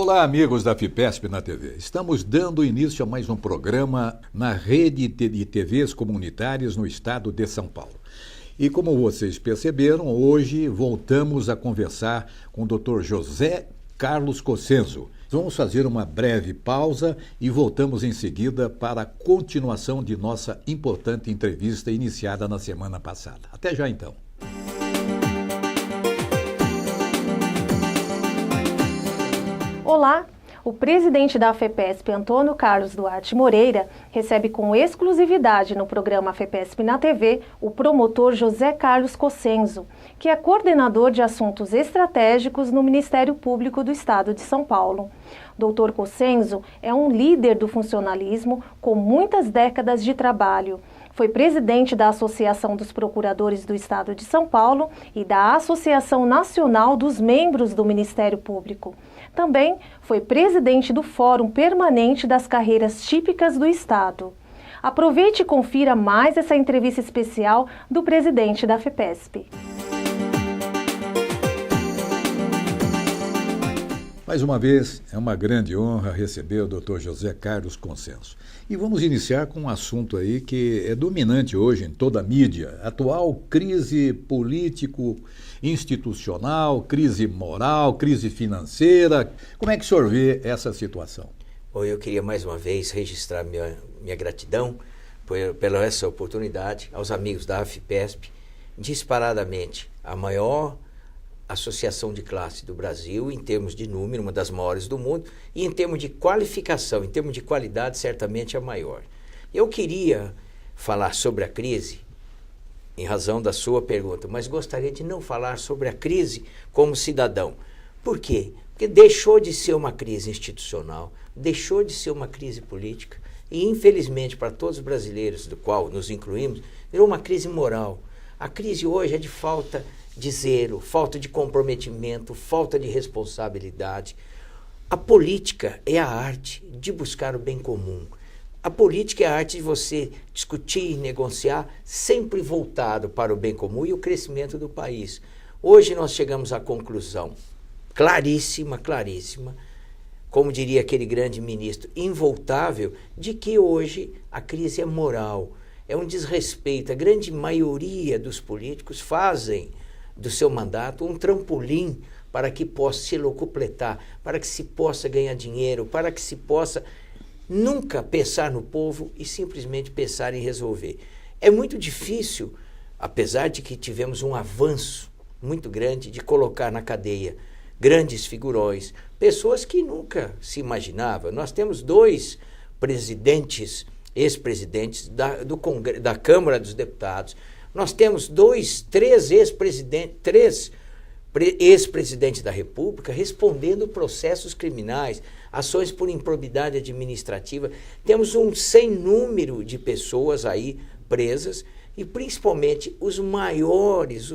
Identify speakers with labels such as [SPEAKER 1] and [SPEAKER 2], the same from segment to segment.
[SPEAKER 1] Olá, amigos da FIPESP na TV. Estamos dando início a mais um programa na rede de TVs comunitárias no estado de São Paulo. E como vocês perceberam, hoje voltamos a conversar com o Dr. José Carlos Cossenzo. Vamos fazer uma breve pausa e voltamos em seguida para a continuação de nossa importante entrevista iniciada na semana passada. Até já então.
[SPEAKER 2] Olá! O presidente da FEPESP, Antônio Carlos Duarte Moreira, recebe com exclusividade no programa FEPESP na TV o promotor José Carlos Cossenzo, que é coordenador de assuntos estratégicos no Ministério Público do Estado de São Paulo. Dr. Cossenzo é um líder do funcionalismo com muitas décadas de trabalho. Foi presidente da Associação dos Procuradores do Estado de São Paulo e da Associação Nacional dos Membros do Ministério Público. Também foi presidente do Fórum Permanente das Carreiras Típicas do Estado. Aproveite e confira mais essa entrevista especial do presidente da FEPESP.
[SPEAKER 1] Mais uma vez, é uma grande honra receber o Dr. José Carlos Cossenzo. E vamos iniciar com um assunto aí que é dominante hoje em toda a mídia. Atual crise político-institucional, crise moral, crise financeira. Como é que o senhor vê essa situação?
[SPEAKER 3] Bom, eu queria mais uma vez registrar minha gratidão pela essa oportunidade aos amigos da FIPESP, disparadamente a maior associação de classe do Brasil, em termos de número, uma das maiores do mundo, e em termos de qualificação, em termos de qualidade, certamente a maior. Eu queria falar sobre a crise, em razão da sua pergunta, mas gostaria de não falar sobre a crise como cidadão. Por quê? Porque deixou de ser uma crise institucional, deixou de ser uma crise política, e infelizmente para todos os brasileiros, do qual nos incluímos, virou uma crise moral. A crise hoje é de falta de zelo, falta de comprometimento, falta de responsabilidade. A política é a arte de buscar o bem comum. A política é a arte de você discutir e negociar, sempre voltado para o bem comum e o crescimento do país. Hoje nós chegamos à conclusão claríssima, como diria aquele grande ministro, involtável, de que hoje a crise é moral, é um desrespeito. A grande maioria dos políticos fazem do seu mandato um trampolim para que possa se locupletar, para que se possa ganhar dinheiro, para que se possa nunca pensar no povo e simplesmente pensar em resolver. É muito difícil, apesar de que tivemos um avanço muito grande de colocar na cadeia grandes figurões, pessoas que nunca se imaginava. Nós temos dois presidentes, ex-presidentes da Câmara dos Deputados. Nós temos três ex-presidentes da República respondendo processos criminais, ações por improbidade administrativa. Temos um sem número de pessoas aí presas e principalmente os maiores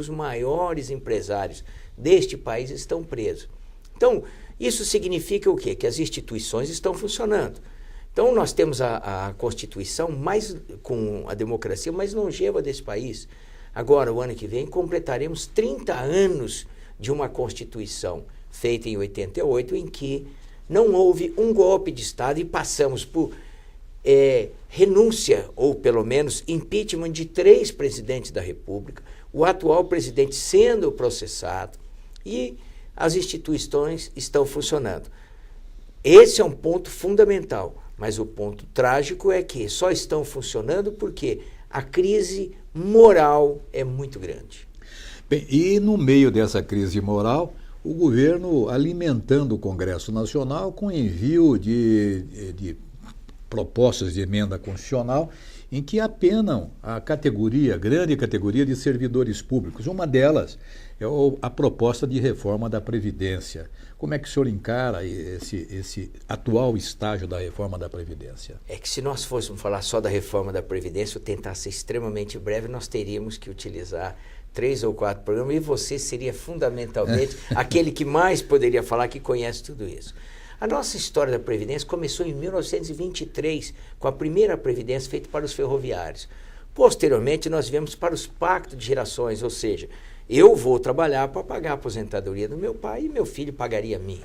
[SPEAKER 3] empresários deste país estão presos. Então, isso significa o quê? Que as instituições estão funcionando. Então, nós temos a Constituição com a democracia mais longeva desse país. Agora, o ano que vem, completaremos 30 anos de uma Constituição feita em 88, em que não houve um golpe de Estado e passamos por renúncia, ou pelo menos impeachment de 3 presidentes da República, o atual presidente sendo processado e as instituições estão funcionando. Esse é um ponto fundamental. Mas o ponto trágico é que só estão funcionando porque a crise moral é muito grande.
[SPEAKER 1] Bem, e no meio dessa crise moral, o governo alimentando o Congresso Nacional com envio de propostas de emenda constitucional em que apenam a grande categoria de servidores públicos. Uma delas é a proposta de reforma da Previdência. Como é que o senhor encara esse atual estágio da reforma da Previdência?
[SPEAKER 3] É que se nós fôssemos falar só da reforma da Previdência, eu tentar ser extremamente breve, nós teríamos que utilizar 3 ou 4 programas e você seria fundamentalmente aquele que mais poderia falar, que conhece tudo isso. A nossa história da Previdência começou em 1923, com a primeira Previdência feita para os ferroviários. Posteriormente, nós viemos para os pactos de gerações, ou seja, eu vou trabalhar para pagar a aposentadoria do meu pai e meu filho pagaria a minha.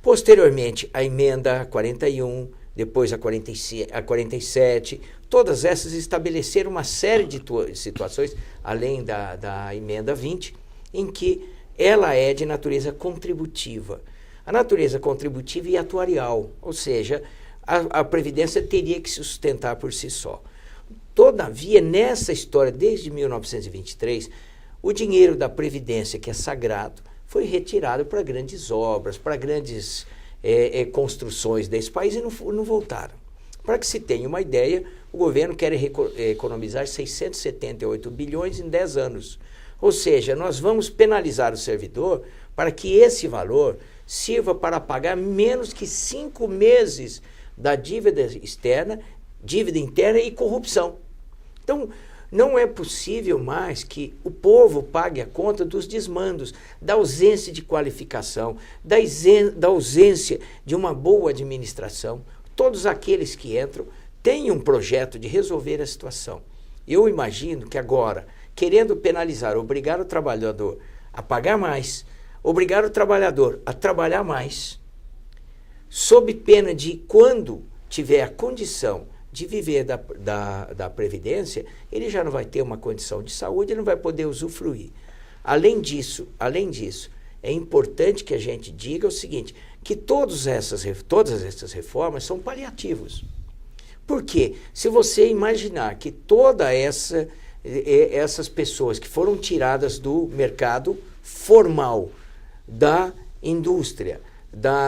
[SPEAKER 3] Posteriormente, a emenda 41, depois a 47, todas essas estabeleceram uma série de situações, além da emenda 20, em que ela é de natureza contributiva. A natureza contributiva e atuarial, ou seja, a Previdência teria que se sustentar por si só. Todavia, nessa história, desde 1923, o dinheiro da Previdência, que é sagrado, foi retirado para grandes obras, para grandes construções desse país e não voltaram. Para que se tenha uma ideia, o governo quer economizar 678 bilhões em 10 anos. Ou seja, nós vamos penalizar o servidor para que esse valor sirva para pagar menos que 5 meses da dívida externa, dívida interna e corrupção. Então, não é possível mais que o povo pague a conta dos desmandos, da ausência de qualificação, da ausência de uma boa administração. Todos aqueles que entram têm um projeto de resolver a situação. Eu imagino que agora, querendo penalizar, obrigar o trabalhador a pagar mais, obrigar o trabalhador a trabalhar mais, sob pena de, quando tiver a condição de viver da Previdência, ele já não vai ter uma condição de saúde, ele não vai poder usufruir. Além disso, é importante que a gente diga o seguinte, que todas essas reformas são paliativos. Por quê? Se você imaginar que todas essas pessoas que foram tiradas do mercado formal, da indústria,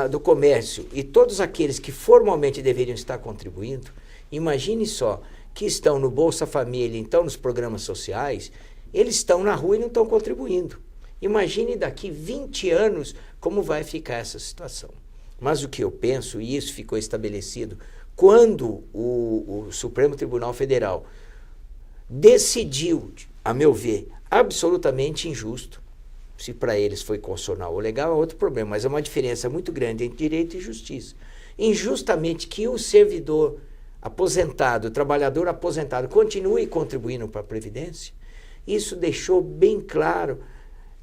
[SPEAKER 3] do comércio, e todos aqueles que formalmente deveriam estar contribuindo, imagine só que estão no Bolsa Família, então nos programas sociais, eles estão na rua e não estão contribuindo. Imagine daqui 20 anos como vai ficar essa situação. Mas o que eu penso, e isso ficou estabelecido quando o Supremo Tribunal Federal decidiu, a meu ver, absolutamente injusto. Se para eles foi constitucional ou legal é outro problema, mas é uma diferença muito grande entre direito e justiça. Injustamente que o servidor aposentado, o trabalhador aposentado, continue contribuindo para a Previdência, isso deixou bem claro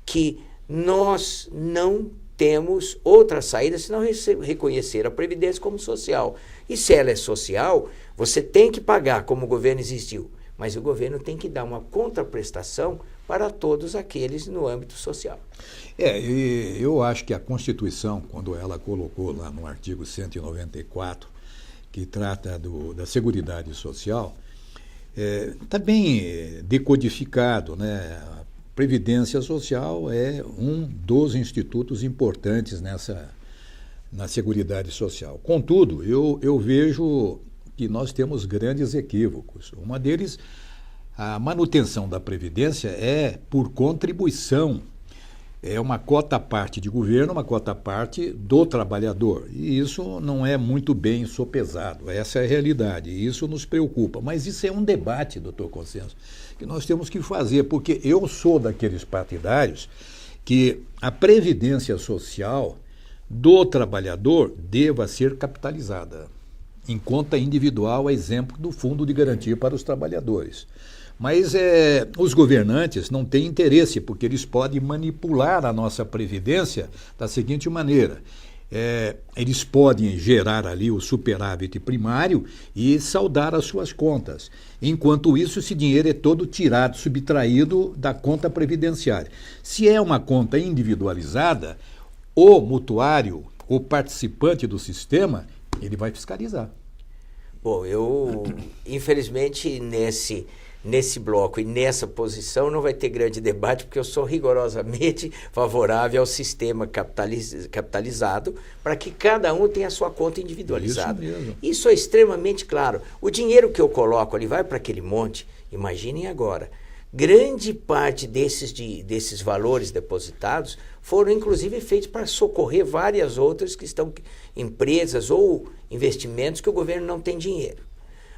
[SPEAKER 3] que nós não temos outra saída senão reconhecer a Previdência como social. E se ela é social, você tem que pagar como o governo existiu, mas o governo tem que dar uma contraprestação para todos aqueles no âmbito social.
[SPEAKER 1] E eu acho que a Constituição, quando ela colocou lá no artigo 194, que trata da Seguridade Social, está bem decodificado, né? A Previdência Social é um dos institutos importantes na Seguridade Social. Contudo, eu vejo que nós temos grandes equívocos. Uma deles, a manutenção da Previdência é por contribuição. É uma cota à parte de governo, uma cota à parte do trabalhador. E isso não é muito bem sopesado. Essa é a realidade. E isso nos preocupa. Mas isso é um debate, doutor Cossenzo, que nós temos que fazer, porque eu sou daqueles partidários que a Previdência Social do trabalhador deva ser capitalizada em conta individual, a exemplo do Fundo de Garantia para os Trabalhadores. Mas os governantes não têm interesse, porque eles podem manipular a nossa Previdência da seguinte maneira. Eles podem gerar ali o superávit primário e saldar as suas contas. Enquanto isso, esse dinheiro é todo tirado, subtraído da conta previdenciária. Se é uma conta individualizada, o mutuário, o participante do sistema, ele vai fiscalizar.
[SPEAKER 3] Bom, eu, infelizmente, nesse bloco e nessa posição não vai ter grande debate, porque eu sou rigorosamente favorável ao sistema capitalizado para que cada um tenha a sua conta individualizada.
[SPEAKER 1] Isso mesmo.
[SPEAKER 3] Isso é extremamente claro. O dinheiro que eu coloco ali vai para aquele monte, imaginem agora, grande parte desses valores depositados foram inclusive feitos para socorrer várias outras que estão empresas ou investimentos que o governo não tem dinheiro.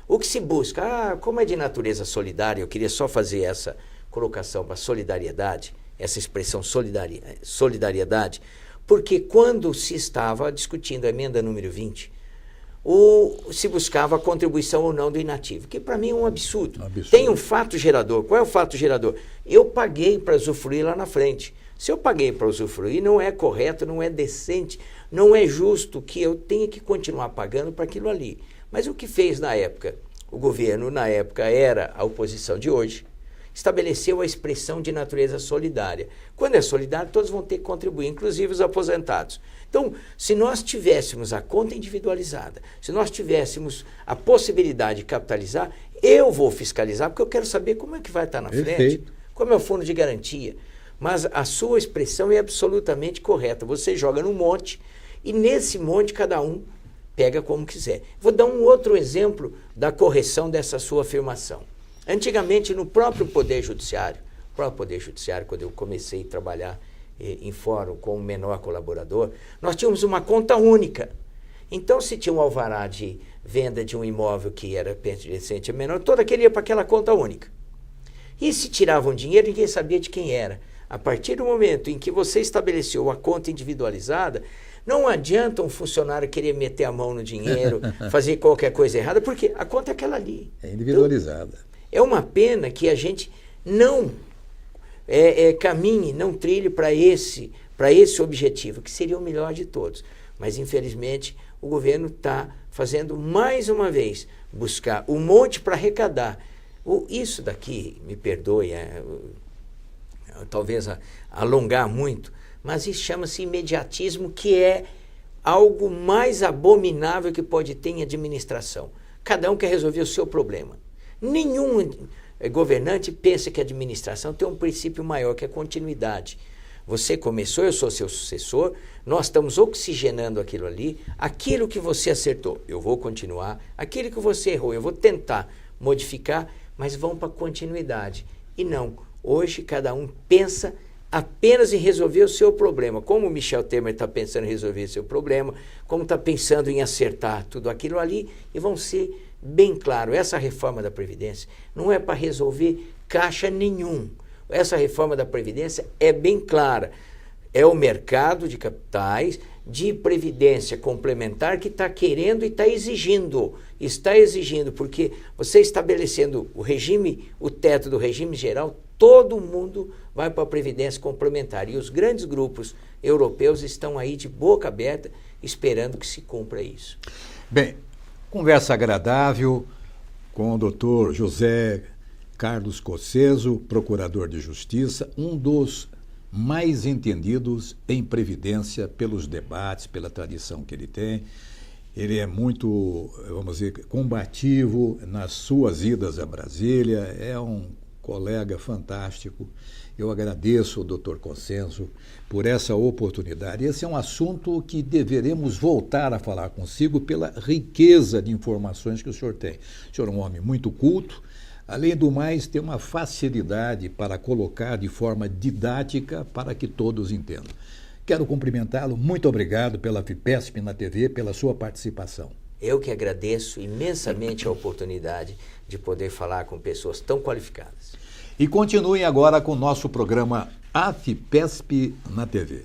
[SPEAKER 3] O que se busca, como é de natureza solidária, eu queria só fazer essa colocação para solidariedade, essa expressão solidariedade, porque quando se estava discutindo a emenda número 20, se buscava a contribuição ou não do inativo, que para mim é um absurdo. Tem um fato gerador. Qual é o fato gerador? Eu paguei para usufruir lá na frente. Se eu paguei para usufruir, não é correto, não é decente, não é justo que eu tenha que continuar pagando para aquilo ali. Mas o que fez na época? O governo, na época, era a oposição de hoje, estabeleceu a expressão de natureza solidária. Quando é solidário, todos vão ter que contribuir, inclusive os aposentados. Então, se nós tivéssemos a conta individualizada, se nós tivéssemos a possibilidade de capitalizar, eu vou fiscalizar, porque eu quero saber como é que vai estar na frente, como é o fundo de garantia. Mas a sua expressão é absolutamente correta. Você joga num monte e nesse monte cada um pega como quiser. Vou dar um outro exemplo da correção dessa sua afirmação. Antigamente, no próprio Poder Judiciário, quando eu comecei a trabalhar em fórum com o menor colaborador, nós tínhamos uma conta única. Então, se tinha um alvará de venda de um imóvel que era pertencente a menor, todo aquele ia para aquela conta única. E se tiravam dinheiro, ninguém sabia de quem era. A partir do momento em que você estabeleceu a conta individualizada, não adianta um funcionário querer meter a mão no dinheiro, fazer qualquer coisa errada, porque a conta é aquela ali.
[SPEAKER 1] É individualizada.
[SPEAKER 3] Então, é uma pena que a gente não caminhe, não trilhe para esse objetivo, que seria o melhor de todos. Mas, infelizmente, o governo está fazendo, mais uma vez, buscar um monte para arrecadar. Isso daqui, me perdoe, talvez alongar muito, mas isso chama-se imediatismo, que é algo mais abominável que pode ter em administração. Cada um quer resolver o seu problema. Nenhum governante pensa que a administração tem um princípio maior, que é a continuidade. Você começou, eu sou seu sucessor, nós estamos oxigenando aquilo ali, aquilo que você acertou, eu vou continuar, aquilo que você errou, eu vou tentar modificar, mas vão para a continuidade. E não, hoje cada um pensa apenas em resolver o seu problema, como o Michel Temer está pensando em resolver o seu problema, como está pensando em acertar tudo aquilo ali, e vão ser bem claro, essa reforma da Previdência não é para resolver caixa nenhum. Essa reforma da Previdência é bem clara. É o mercado de capitais, de previdência complementar que está querendo e está exigindo, porque você estabelecendo o teto do regime geral, todo mundo vai para a previdência complementar. E os grandes grupos europeus estão aí de boca aberta, esperando que se cumpra isso.
[SPEAKER 1] Bem, conversa agradável com o doutor José Carlos Cossenzo, procurador de Justiça, um dos mais entendidos em previdência pelos debates, pela tradição que ele tem. Ele é muito, vamos dizer, combativo nas suas idas a Brasília, é um colega fantástico. Eu agradeço ao doutor Cossenzo por essa oportunidade. Esse é um assunto que deveremos voltar a falar consigo pela riqueza de informações que o senhor tem. O senhor é um homem muito culto, além do mais, tem uma facilidade para colocar de forma didática para que todos entendam. Quero cumprimentá-lo, muito obrigado pela FIPESP na TV, pela sua participação.
[SPEAKER 3] Eu que agradeço imensamente a oportunidade de poder falar com pessoas tão qualificadas.
[SPEAKER 1] E continuem agora com o nosso programa AFIPESP na TV.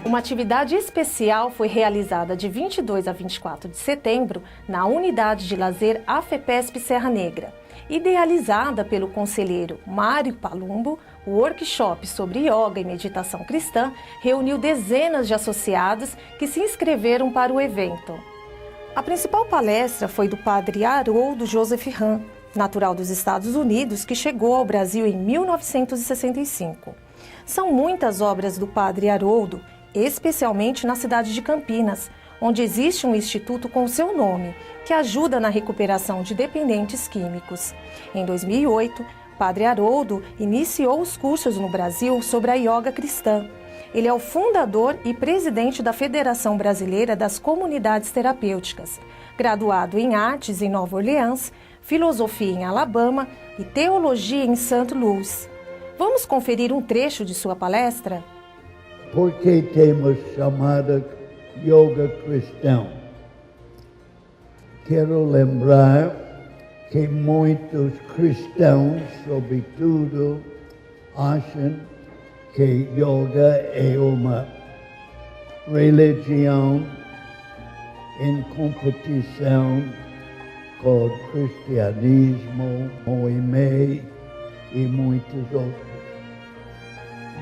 [SPEAKER 2] Uma atividade especial foi realizada de 22 a 24 de setembro na Unidade de Lazer AFEPESP Serra Negra. Idealizada pelo conselheiro Mário Palumbo, o workshop sobre yoga e meditação cristã reuniu dezenas de associados que se inscreveram para o evento. A principal palestra foi do padre Haroldo Joseph Hahn, natural dos Estados Unidos, que chegou ao Brasil em 1965. São muitas obras do padre Haroldo, especialmente na cidade de Campinas, onde existe um instituto com seu nome, que ajuda na recuperação de dependentes químicos. Em 2008, padre Haroldo iniciou os cursos no Brasil sobre a yoga cristã. Ele é o fundador e presidente da Federação Brasileira das Comunidades Terapêuticas, graduado em Artes em Nova Orleans, Filosofia em Alabama e Teologia em St. Louis. Vamos conferir um trecho de sua palestra?
[SPEAKER 4] Por que temos chamada yoga cristão? Quero lembrar que muitos cristãos, sobretudo, acham que yoga é uma religião em competição com cristianismo, Moimei e muitos outros.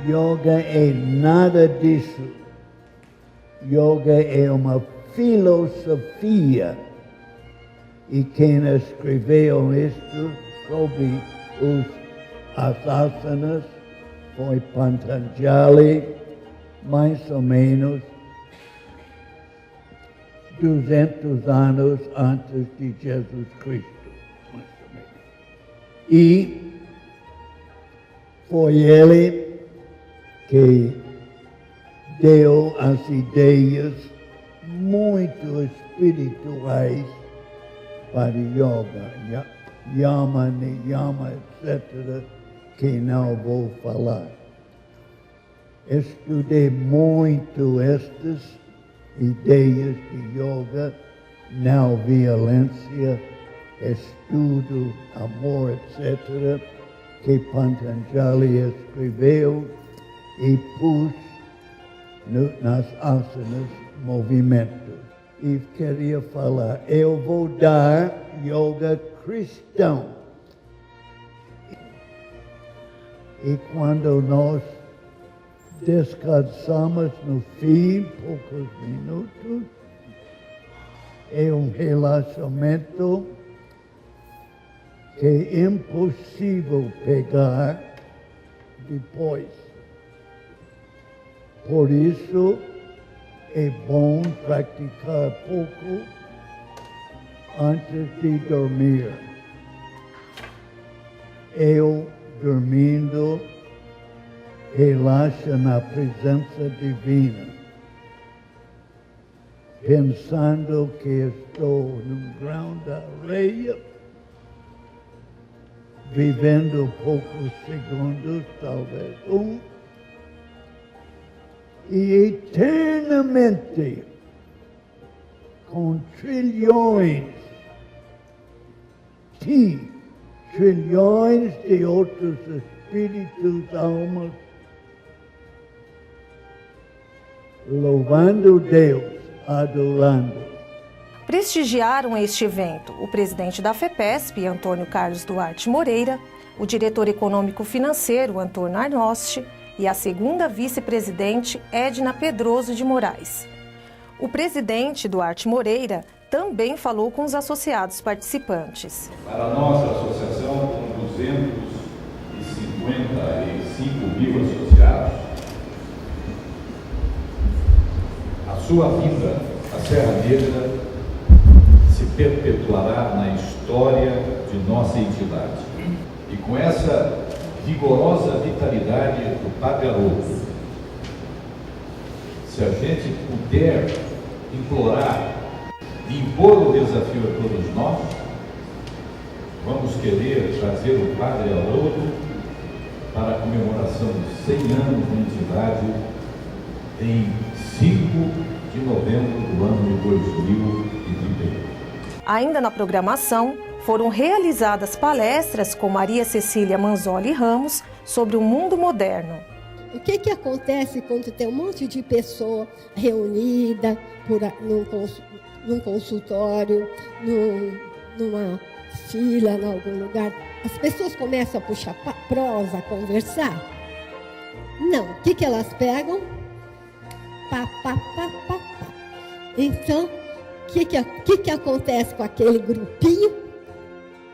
[SPEAKER 4] Yoga é nada disso. Yoga é uma filosofia. E quem escreveu isto sobre as asanas foi Patanjali, mais ou menos 200 anos antes de Jesus Cristo, mais ou menos. E foi ele que deu as ideias muito espirituais para yoga, yama, niyama, etc., que não vou falar. Estudei muito estas ideias de yoga, não violência, estudo, amor, etc., que Patanjali escreveu e pus nas asanas movimento. E queria falar, eu vou dar yoga cristão. E quando nós descansamos no fim, poucos minutos, é um relaxamento que é impossível pegar depois. Por isso, é bom praticar pouco antes de dormir. Eu, dormindo, relaxa na presença divina, pensando que estou num grão da areia, vivendo poucos segundos, talvez e eternamente, com trilhões de outros espíritos, almas, louvando Deus, adorando.
[SPEAKER 2] Prestigiaram este evento o presidente da FEPESP, Antônio Carlos Duarte Moreira, o diretor econômico-financeiro, Antônio Arnosti, e a segunda vice-presidente, Edna Pedroso de Moraes. O presidente Duarte Moreira também falou com os associados participantes.
[SPEAKER 5] Para a nossa associação, com 255 mil associados, a sua vida, a Serra Negra, se perpetuará na história de nossa entidade. E com essa vigorosa vitalidade do Padre Haroldo, se a gente puder implorar e impor o desafio a todos nós, vamos querer trazer o Padre Haroldo para a comemoração de 100 anos da entidade em 5 de novembro do ano de 2031.
[SPEAKER 2] Ainda na programação, foram realizadas palestras com Maria Cecília Manzoli Ramos sobre o mundo moderno.
[SPEAKER 6] O que acontece quando tem um monte de pessoa reunida num consultório, numa fila, em algum lugar? As pessoas começam a puxar prosa, a conversar? Não. O que elas pegam? Pá. Então, o que acontece com aquele grupinho?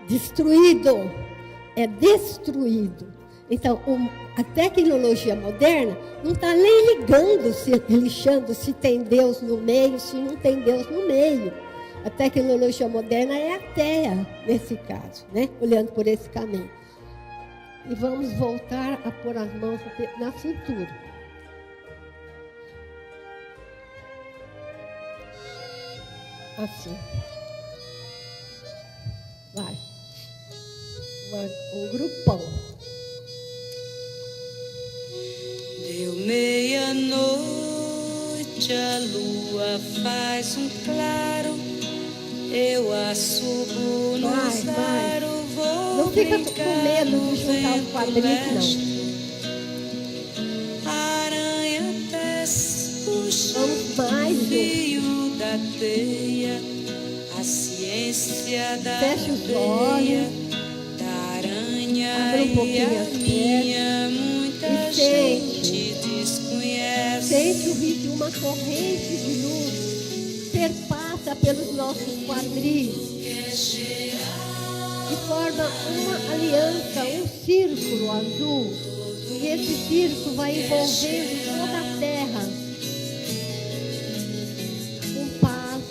[SPEAKER 6] Destruído. É destruído. Então, a tecnologia moderna não está nem lixando se tem Deus no meio, se não tem Deus no meio. A tecnologia moderna é ateia, nesse caso, né? Olhando por esse caminho. E vamos voltar a pôr as mãos na cintura. Assim. Vai. Um grupão.
[SPEAKER 7] Deu meia-noite, a lua faz um claro, eu assobo no zaro, vou
[SPEAKER 6] não fica com medo de juntar os quadris,
[SPEAKER 7] não. Aranha tece, puxa
[SPEAKER 6] vamos mais,
[SPEAKER 7] o fio da teia, a ciência da
[SPEAKER 6] Feche os
[SPEAKER 7] aldeia,
[SPEAKER 6] olhos.
[SPEAKER 7] da aranha
[SPEAKER 6] Abre um
[SPEAKER 7] e
[SPEAKER 6] pouquinho
[SPEAKER 7] a
[SPEAKER 6] as
[SPEAKER 7] minha, muita
[SPEAKER 6] e
[SPEAKER 7] gente desconhece.
[SPEAKER 6] Sente o rio de uma corrente de luz perpassa pelos nossos quadris e forma uma aliança, um círculo azul. E esse círculo vai envolvendo toda a terra com paz,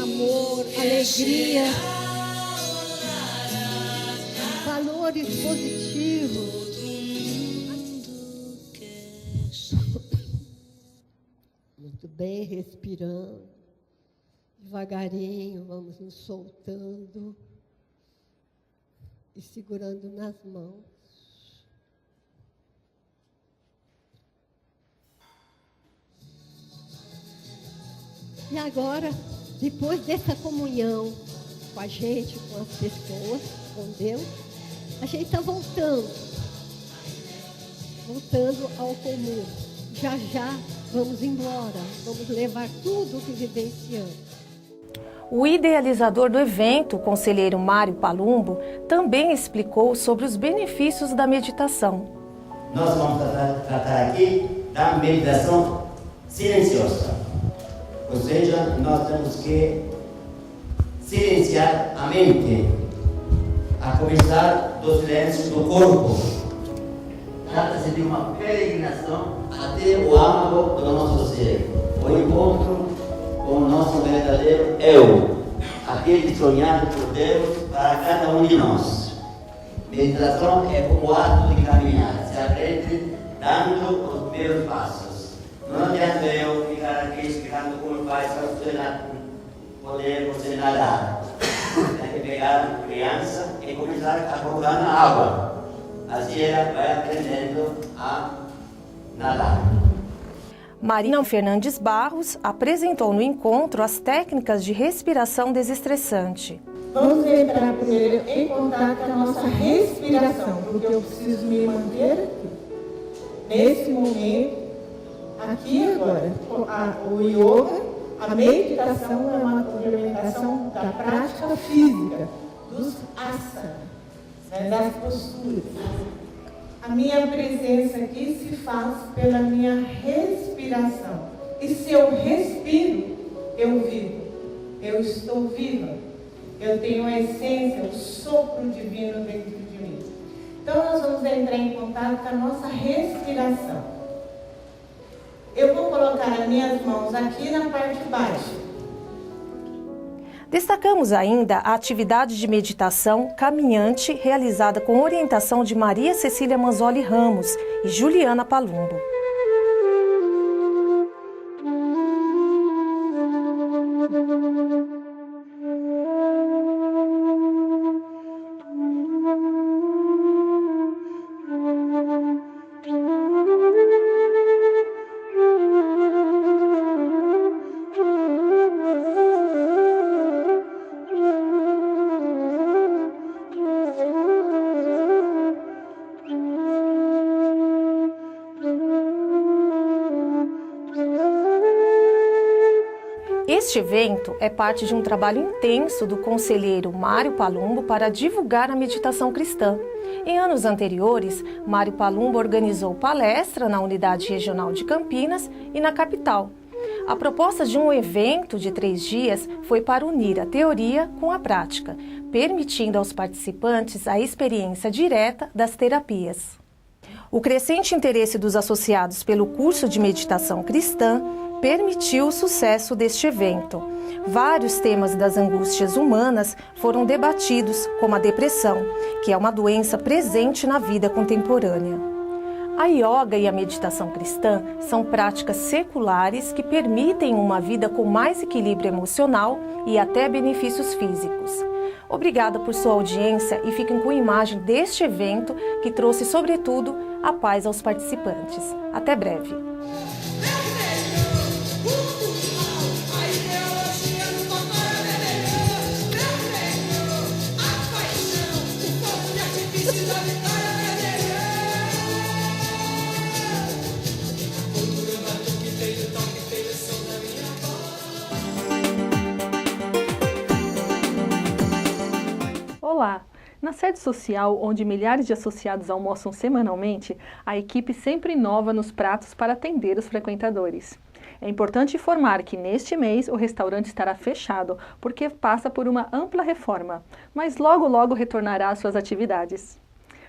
[SPEAKER 6] amor, alegria, valores positivos. Muito bem, respirando. Devagarinho, vamos nos soltando e segurando nas mãos. E agora, depois dessa comunhão com a gente, com as pessoas, com Deus, a gente está voltando ao comum. Já já vamos embora, vamos levar tudo o que vivenciamos.
[SPEAKER 2] O idealizador do evento, o conselheiro Mário Palumbo, também explicou sobre os benefícios da meditação.
[SPEAKER 8] Nós vamos tratar aqui da meditação silenciosa. Ou seja, nós temos que silenciar a mente, a começar do silêncio do corpo. Trata-se de uma peregrinação até o âmago do nosso ser, o encontro com o nosso verdadeiro eu, aquele sonhado por Deus para cada um de nós. Meditação é como o ato de caminhar, se aprende dando os primeiros passos. Não adianta eu ficar aqui explicando como faz para você poder nadar. Tem que pegar a criança e começar a colocar na água. Assim ela vai aprendendo a nadar.
[SPEAKER 2] Marina Fernandes Barros apresentou no encontro as técnicas de respiração desestressante.
[SPEAKER 9] Vamos entrar primeiro em contato com a nossa respiração, porque eu preciso me manter aqui. Nesse momento, aqui e agora. O yoga, a meditação é uma complementação da prática física, dos asanas, das posturas. A minha presença aqui se faz pela minha respiração. E se eu respiro, eu vivo. Eu estou viva. Eu tenho a essência, o sopro divino dentro de mim. Então nós vamos entrar em contato com a nossa respiração. Eu vou colocar as minhas mãos aqui na parte baixa.
[SPEAKER 2] Destacamos ainda a atividade de meditação caminhante realizada com orientação de Maria Cecília Manzoli Ramos e Juliana Palumbo. Este evento é parte de um trabalho intenso do conselheiro Mário Palumbo para divulgar a meditação cristã. Em anos anteriores, Mário Palumbo organizou palestra na Unidade Regional de Campinas e na capital. A proposta de um evento de 3 dias foi para unir a teoria com a prática, permitindo aos participantes a experiência direta das terapias. O crescente interesse dos associados pelo curso de meditação cristã permitiu o sucesso deste evento. Vários temas das angústias humanas foram debatidos, como a depressão, que é uma doença presente na vida contemporânea. A yoga e a meditação cristã são práticas seculares que permitem uma vida com mais equilíbrio emocional e até benefícios físicos. Obrigada por sua audiência e fiquem com a imagem deste evento que trouxe, sobretudo, a paz aos participantes. Até breve! Na sede social, onde milhares de associados almoçam semanalmente, a equipe sempre inova nos pratos para atender os frequentadores. É importante informar que neste mês o restaurante estará fechado porque passa por uma ampla reforma, mas logo retornará às suas atividades.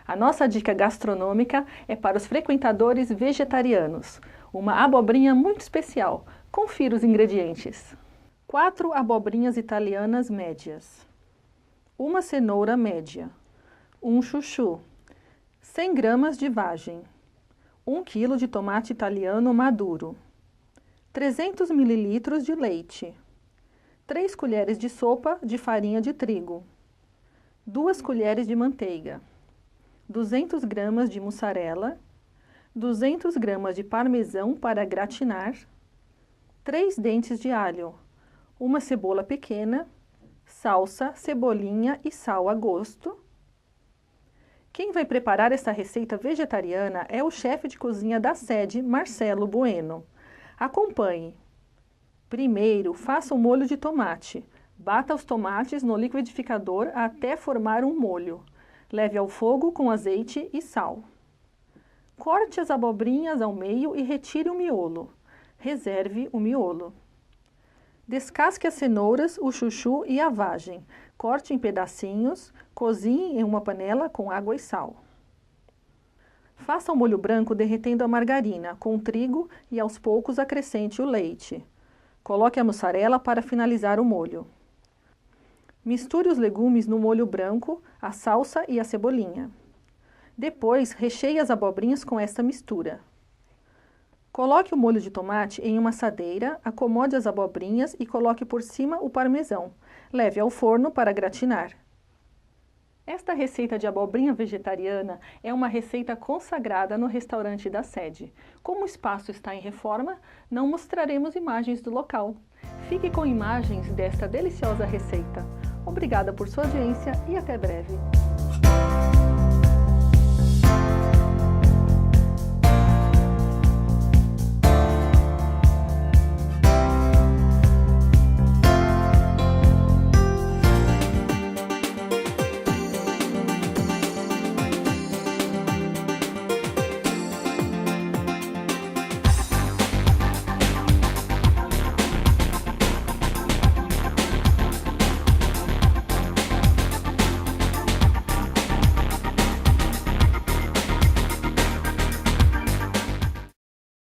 [SPEAKER 2] A nossa dica gastronômica é para os frequentadores vegetarianos. Uma abobrinha muito especial. Confira os ingredientes. 4 abobrinhas italianas médias. 1 cenoura média, 1 chuchu, 100 gramas de vagem, 1 kg de tomate italiano maduro, 300 ml de leite, 3 colheres de sopa de farinha de trigo, 2 colheres de manteiga, 200 gramas de mussarela, 200 gramas de parmesão para gratinar, 3 dentes de alho, 1 cebola pequena, salsa, cebolinha e sal a gosto. Quem vai preparar essa receita vegetariana é o chefe de cozinha da sede, Marcelo Bueno. Acompanhe. Primeiro, faça um molho de tomate. Bata os tomates no liquidificador até formar um molho. Leve ao fogo com azeite e sal. Corte as abobrinhas ao meio e retire o miolo. Reserve o miolo. Descasque as cenouras, o chuchu e a vagem. Corte em pedacinhos, cozinhe em uma panela com água e sal. Faça o molho branco derretendo a margarina com trigo e aos poucos acrescente o leite. Coloque a mussarela para finalizar o molho. Misture os legumes no molho branco, a salsa e a cebolinha. Depois, recheie as abobrinhas com esta mistura. Coloque o molho de tomate em uma assadeira, acomode as abobrinhas e coloque por cima o parmesão. Leve ao forno para gratinar. Esta receita de abobrinha vegetariana é uma receita consagrada no restaurante da sede. Como o espaço está em reforma, não mostraremos imagens do local. Fique com imagens desta deliciosa receita. Obrigada por sua audiência e até breve.